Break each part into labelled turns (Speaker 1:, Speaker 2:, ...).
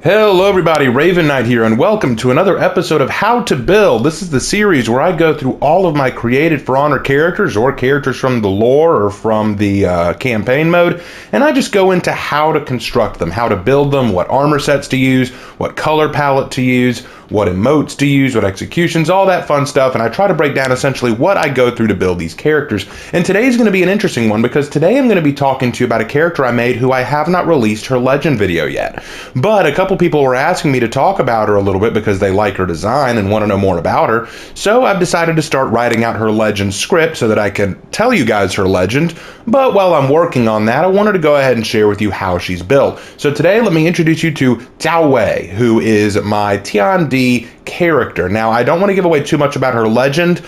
Speaker 1: Hello everybody, Raven Knight here, and welcome to another episode of How to Build. This is the series where I go through all of my created For Honor characters, or characters from the lore, or from the campaign mode, and I just go into how to construct them, how to build them, what armor sets to use, what color palette to use, what emotes to use, what executions, all that fun stuff, and I try to break down essentially what I go through to build these characters. And today's going to be an interesting one, because today I'm going to be talking to you about a character I made who I have not released her legend video yet. But a couple people were asking me to talk about her a little bit because they like her design and want to know more about her, so I've decided to start writing out her legend script so that I can tell you guys her legend. But while I'm working on that, I wanted to go ahead and share with you how she's built. So today, let me introduce you to Zhao Wei, who is my Tiandi character. Now, I don't want to give away too much about her legend,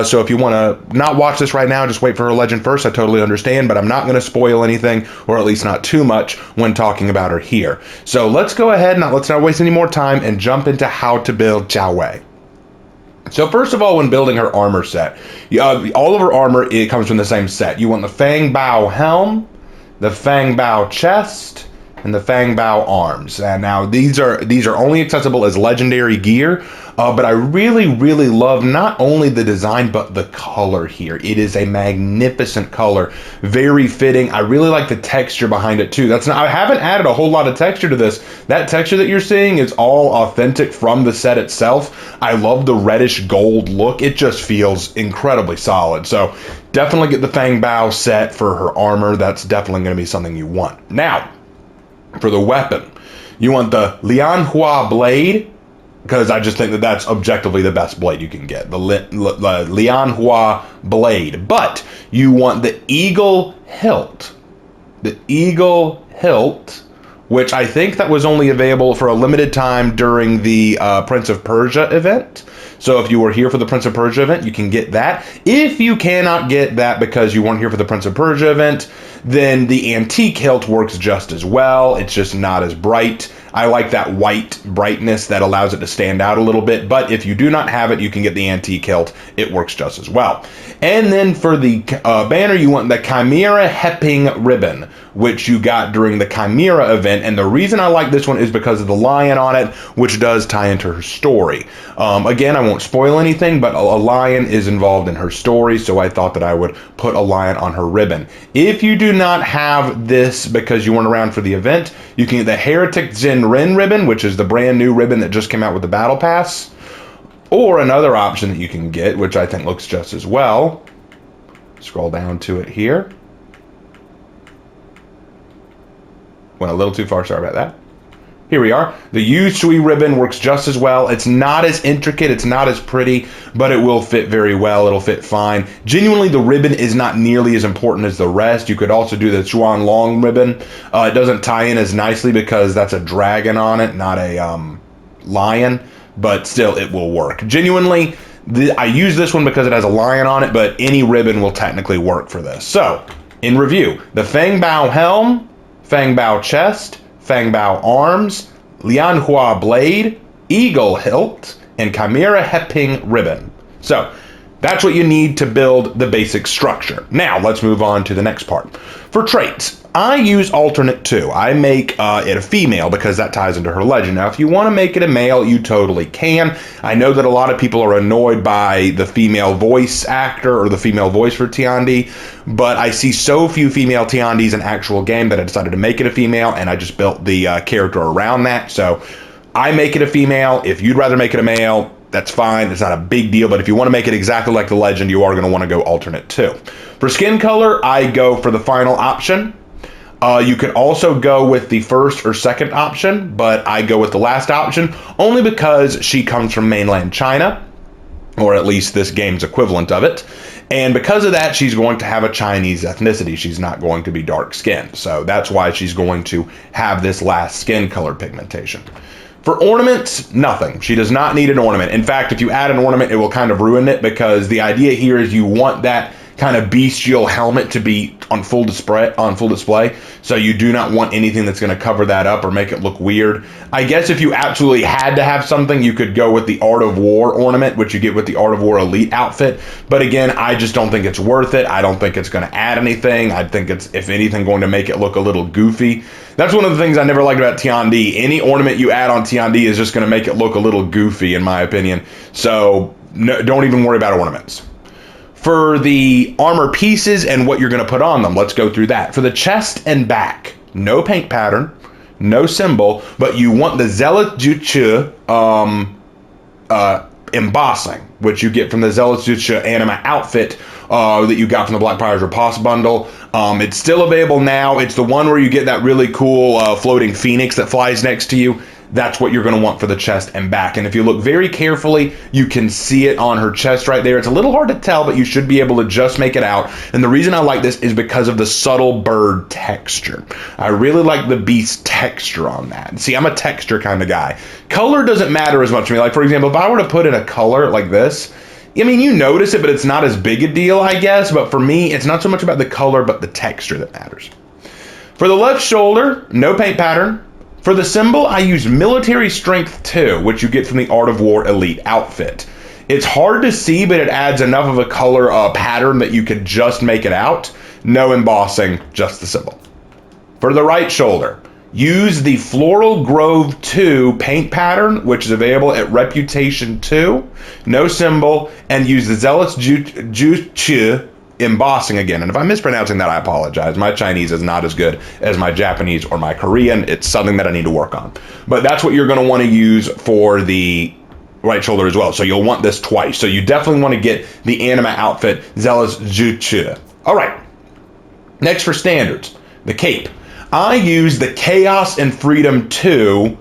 Speaker 1: so if you want to not watch this right now, just wait for her legend first. I totally understand, but I'm not going to spoil anything, or at least not too much, when talking about her here. So let's go ahead, let's not waste any more time, and jump into how to build Zhao Wei. So first of all, when building her armor set, all of her armor, it comes from the same set. You want the Fang Bao helm, the Fang Bao chest, and the Fang Bao arms. And now these are only accessible as legendary gear, but I really love not only the design but the color here. It is a magnificent color, very fitting. I really like the texture behind it too. I haven't added a whole lot of texture to this. That texture that you're seeing is all authentic from the set itself. I love the reddish gold look. It just feels incredibly solid. So definitely get the Fang Bao set for her armor. That's definitely going to be something you want. Now, for the weapon, you want the Lianhua blade, because I just think that that's objectively the best blade you can get, the Lianhua blade. But you want the eagle hilt, which I think that was only available for a limited time during the Prince of Persia event. So if you were here for the Prince of Persia event, you can get that. If you cannot get that because you weren't here for the Prince of Persia event, then the antique hilt works just as well. It's just not as bright. I like that white brightness that allows it to stand out a little bit, but if you do not have it, you can get the antique hilt. It works just as well. And then for the banner, you want the Chimera Hepping ribbon, which you got during the Chimera event. And the reason I like this one is because of the lion on it, which does tie into her story. Again, I won't spoil anything, but a lion is involved in her story, so I thought that I would put a lion on her ribbon. If you do not have this because you weren't around for the event, you can get the Heretic Zen Ren ribbon, which is the brand new ribbon that just came out with the Battle Pass. Or another option that you can get, which I think looks just as well. Scroll down to it here. Went a little too far, sorry about that. Here we are. The Yu Sui ribbon works just as well. It's not as intricate, it's not as pretty, but it will fit very well. It'll fit fine. Genuinely, the ribbon is not nearly as important as the rest. You could also do the Chuan Long ribbon. It doesn't tie in as nicely because that's a dragon on it, not a lion, but still it will work. Genuinely, I use this one because it has a lion on it, but any ribbon will technically work for this. So, in review, the Fang Bao helm, Fang Bao chest, Fang Bao arms, Lianhua blade, eagle hilt, and Chimera Hepping ribbon. So, that's what you need to build the basic structure. Now, let's move on to the next part. For traits, I use alternate 2. I make it a female because that ties into her legend. Now, if you want to make it a male, you totally can. I know that a lot of people are annoyed by the female voice actor or the female voice for Tiandi, but I see so few female Tiandis in actual game that I decided to make it a female, and I just built the character around that. So I make it a female. If you'd rather make it a male, that's fine. It's not a big deal, but if you want to make it exactly like the legend, you are going to want to go alternate 2. For skin color, I go for the final option. You could also go with the first or second option, but I go with the last option only because she comes from mainland China, or at least this game's equivalent of it. And because of that, she's going to have a Chinese ethnicity. She's not going to be dark skinned. So that's why she's going to have this last skin color pigmentation. For ornaments, nothing. She does not need an ornament. In fact, if you add an ornament, it will kind of ruin it, because the idea here is you want that kind of bestial helmet to be on full display. So you do not want anything that's going to cover that up or make it look weird. I guess if you absolutely had to have something, you could go with the Art of War ornament, which you get with the Art of War Elite outfit. But again, I just don't think it's worth it. I don't think it's going to add anything. I think it's, if anything, going to make it look a little goofy. That's one of the things I never liked about Tiandi. Any ornament you add on Tiandi is just going to make it look a little goofy, in my opinion. So no, don't even worry about ornaments. For the armor pieces and what you're going to put on them, let's go through that. For the chest and back, no paint pattern, no symbol, but you want the Zealot Juche embossing, which you get from the Zealot Juche anima outfit that you got from the Black Pirates Riposte bundle. It's still available now. It's the one where you get that really cool floating phoenix that flies next to you. That's what you're going to want for the chest and back. And if you look very carefully, you can see it on her chest right there. It's a little hard to tell, but you should be able to just make it out. And the reason I like this is because of the subtle bird texture. I really like the beast texture on that. See, I'm a texture kind of guy. Color doesn't matter as much to me. Like, for example, if I were to put in a color like this, I mean, you notice it, but it's not as big a deal, I guess. But for me, it's not so much about the color, but the texture that matters. For the left shoulder, no paint pattern. For the symbol, I use Military Strength 2, which you get from the Art of War Elite outfit. It's hard to see, but it adds enough of a color pattern that you could just make it out. No embossing, just the symbol. For the right shoulder, use the Floral Grove 2 paint pattern, which is available at Reputation 2. No symbol, and use the Zealot's Juche embossing again. And if I'm mispronouncing that, I apologize. My Chinese is not as good as my Japanese or my Korean. It's something that I need to work on. But that's what you're going to want to use for the right shoulder as well. So you'll want this twice. So you definitely want to get the anima outfit, Zealous Juche. All right. Next for standards, the cape. I use the Chaos and Freedom 2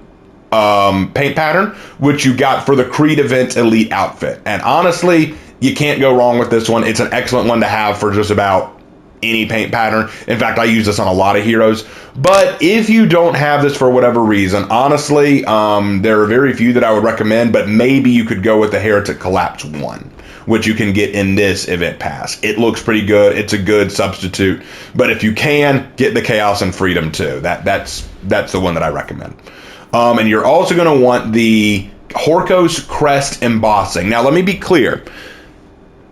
Speaker 1: paint pattern, which you got for the Creed Event Elite outfit. And honestly, you can't go wrong with this one. It's an excellent one to have for just about any paint pattern. In fact, I use this on a lot of heroes. But if you don't have this for whatever reason, honestly, there are very few that I would recommend, but maybe you could go with the Heretic Collapse 1, which you can get in this event pass. It looks pretty good. It's a good substitute. But if you can, get the Chaos and Freedom 2. That's the one that I recommend. And you're also going to want the Horkos Crest embossing. Now, let me be clear.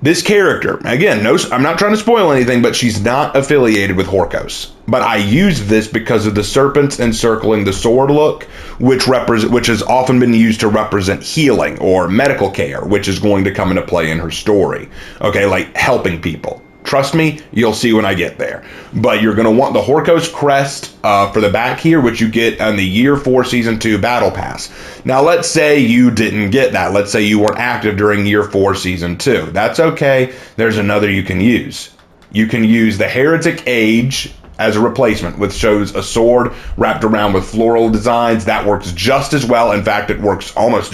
Speaker 1: This character, again, no, I'm not trying to spoil anything, but she's not affiliated with Horkos. But I use this because of the serpents encircling the sword look, which has often been used to represent healing or medical care, which is going to come into play in her story. Okay, like helping people. Trust me, you'll see when I get there. But you're going to want the Horkos Crest for the back here, which you get on the Year 4 Season 2 Battle Pass. Now, let's say you didn't get that. Let's say you weren't active during Year 4 Season 2. That's okay. There's another you can use. You can use the Heretic Age as a replacement, which shows a sword wrapped around with floral designs. That works just as well. In fact, it works almost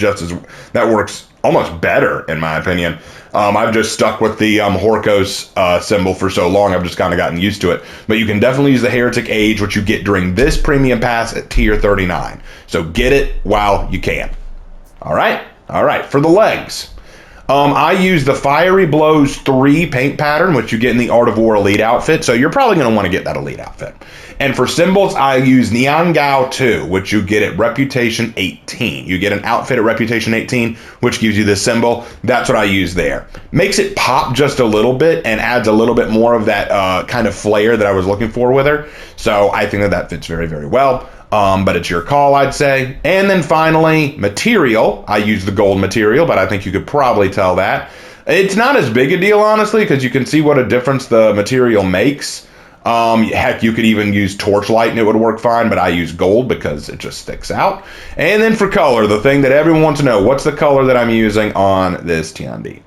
Speaker 1: better, in my opinion. I've just stuck with the Horkos symbol for so long, I've just kind of gotten used to it. But you can definitely use the Heretic Age, which you get during this premium pass at tier 39. So get it while you can. All right. For the legs, I use the Fiery Blows 3 paint pattern, which you get in the Art of War Elite outfit. So you're probably going to want to get that Elite outfit. And for symbols, I use Niangao 2, which you get at Reputation 18. You get an outfit at Reputation 18, which gives you this symbol. That's what I use there. Makes it pop just a little bit and adds a little bit more of that kind of flair that I was looking for with her. So I think that fits very, very well. But it's your call, I'd say. And then finally, material. I use the gold material, but I think you could probably tell that. It's not as big a deal, honestly, because you can see what a difference the material makes. Heck, you could even use Torchlight and it would work fine, but I use gold because it just sticks out. And then for color, the thing that everyone wants to know, what's the color that I'm using on this Tiandi?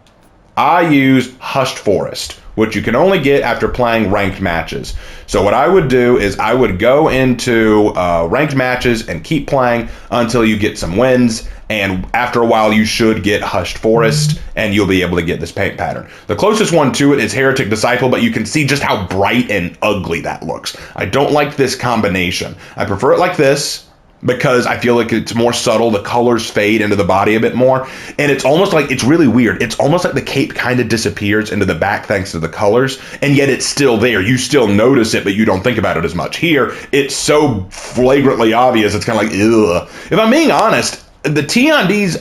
Speaker 1: I use Hushed Forest, which you can only get after playing ranked matches. So what I would do is I would go into ranked matches and keep playing until you get some wins. And after a while, you should get Hushed Forest, and you'll be able to get this paint pattern. The closest one to it is Heretic Disciple, but you can see just how bright and ugly that looks. I don't like this combination. I prefer it like this, because I feel like it's more subtle. The colors fade into the body a bit more. And it's almost like, it's really weird. It's almost like the cape kind of disappears into the back thanks to the colors, and yet it's still there. You still notice it, but you don't think about it as much. Here, it's so flagrantly obvious, it's kind of like, ugh. If I'm being honest, the Tiandi's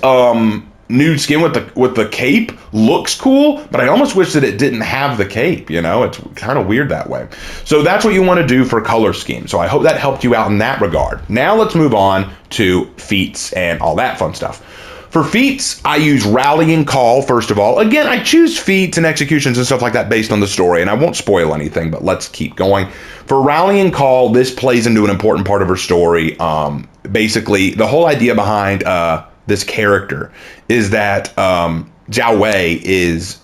Speaker 1: nude skin with the cape looks cool, but I almost wish that it didn't have the cape, you know? It's kind of weird that way. So that's what you want to do for color scheme. So I hope that helped you out in that regard. Now let's move on to feats and all that fun stuff. For feats, I use Rallying Call, first of all. Again, I choose feats and executions and stuff like that based on the story, and I won't spoil anything, but let's keep going. For Rallying Call, this plays into an important part of her story. Basically, the whole idea behind this character is that Zhao Wei is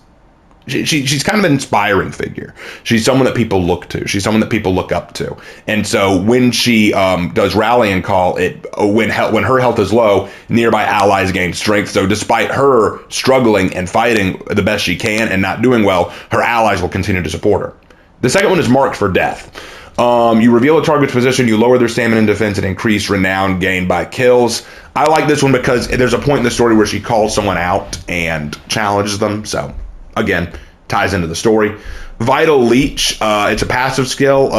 Speaker 1: she's kind of an inspiring figure. She's someone that people look to. She's someone that people look up to. And so when she does Rallying Call, when her health is low, nearby allies gain strength. So despite her struggling and fighting the best she can and not doing well, her allies will continue to support her. The second one is Marked for Death. You reveal a target's position, you lower their stamina and defense, and increase renown gained by kills. I like this one because there's a point in the story where she calls someone out and challenges them. So, again, ties into the story. Vital Leech, it's a passive skill.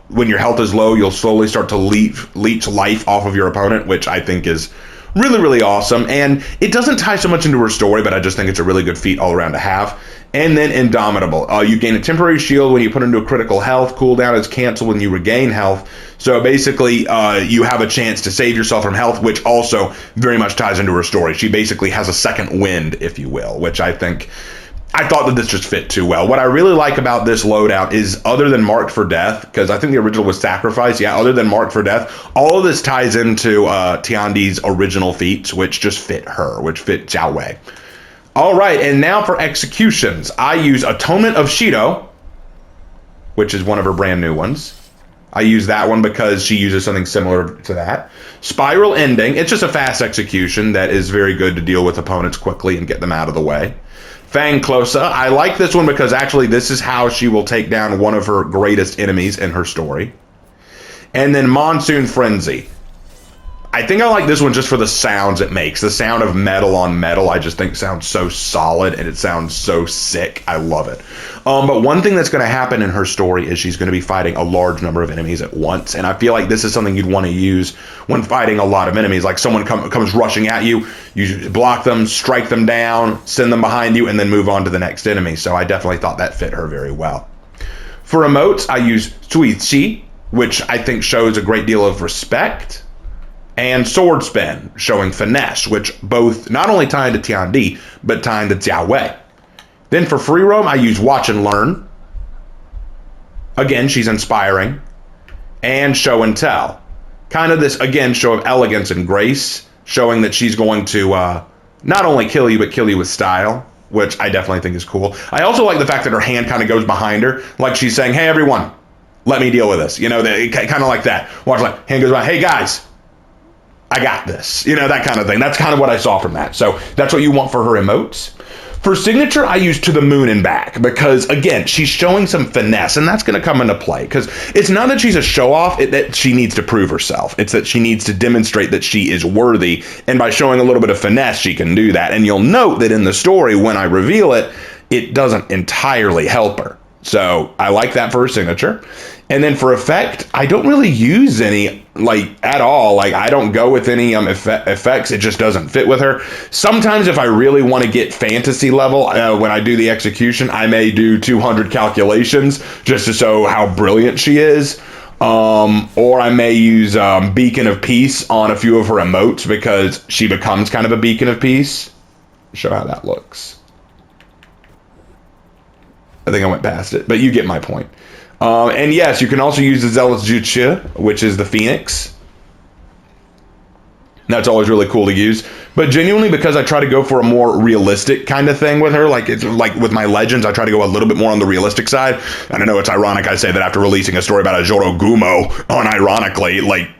Speaker 1: When your health is low, you'll slowly start to leech life off of your opponent, which I think is really, really awesome. And it doesn't tie so much into her story, but I just think it's a really good feat all around to have. And then Indomitable. You gain a temporary shield when you put into a critical health. Cooldown is canceled when you regain health. So basically, you have a chance to save yourself from health, which also very much ties into her story. She basically has a second wind, if you will, which I thought that this just fit too well. What I really like about this loadout is, other than Marked for Death, because I think the original was Sacrifice, other than Marked for Death, all of this ties into Tiandi's original feats, which just fit her, which fit Zhao Wei. All right, and now for executions. I use Atonement of Shido, which is one of her brand new ones. I use that one because she uses something similar to that. Spiral Ending, it's just a fast execution that is very good to deal with opponents quickly and get them out of the way. Fang Closa, I like this one because actually this is how she will take down one of her greatest enemies in her story. And then Monsoon Frenzy. I think I like this one just for the sounds it makes. The sound of metal on metal, I just think sounds so solid and it sounds so sick. I love it. But one thing that's going to happen in her story is she's going to be fighting a large number of enemies at once. And I feel like this is something you'd want to use when fighting a lot of enemies. Like someone comes rushing at you, you block them, strike them down, send them behind you, and then move on to the next enemy. So I definitely thought that fit her very well. For emotes, I use Suichi, which I think shows a great deal of respect, and Sword Spin, showing finesse, which both not only tie into Tiandi, but tie into Zhao Wei. Then for free roam, I use Watch and Learn. Again, she's inspiring. And Show and Tell. Kind of this, again, show of elegance and grace, showing that she's going to not only kill you, but kill you with style, which I definitely think is cool. I also like the fact that her hand kind of goes behind her, like she's saying, hey, everyone, let me deal with this. You know, kind of like that. Watch, like, hand goes behind, hey, guys, I got this, you know, that kind of thing. That's kind of what I saw from that. So that's what you want for her emotes. For signature, I use To the Moon and Back because, again, she's showing some finesse, and that's going to come into play because it's not that she's a show-off, that she needs to prove herself. It's that she needs to demonstrate that she is worthy, and by showing a little bit of finesse, she can do that. And you'll note that in the story, when I reveal it, it doesn't entirely help her. So I like that for her signature. And then for effect, I don't really use any, at all. I don't go with any effects. It just doesn't fit with her. Sometimes if I really want to get fantasy level, when I do the execution, I may do 200 calculations just to show how brilliant she is. Or I may use Beacon of Peace on a few of her emotes because she becomes kind of a beacon of peace. Show how that looks. I think I went past it, but you get my point. And yes, you can also use the Zealous Jutsu, which is the Phoenix. That's always really cool to use. But genuinely, because I try to go for a more realistic kind of thing with her, it's like with my Legends, I try to go a little bit more on the realistic side. And I know it's ironic I say that after releasing a story about a Jorogumo, unironically,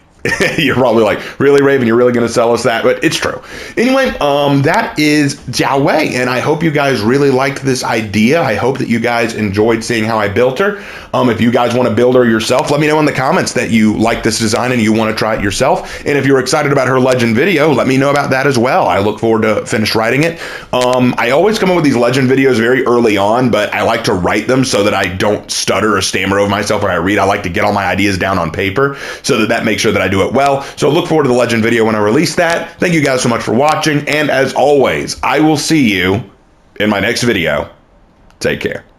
Speaker 1: You're probably like, really, Raven, you're really going to sell us that? But it's true. Anyway, that is Zhao Wei, and I hope you guys really liked this idea. I hope that you guys enjoyed seeing how I built her. If you guys want to build her yourself, let me know in the comments that you like this design and you want to try it yourself. And if you're excited about her legend video, let me know about that as well. I look forward to finish writing it. I always come up with these legend videos very early on, but I like to write them so that I don't stutter or stammer over myself when I read. I like to get all my ideas down on paper so that makes sure that I do it well. So look forward to the legend video when I release that. Thank you guys so much for watching. And as always, I will see you in my next video. Take care.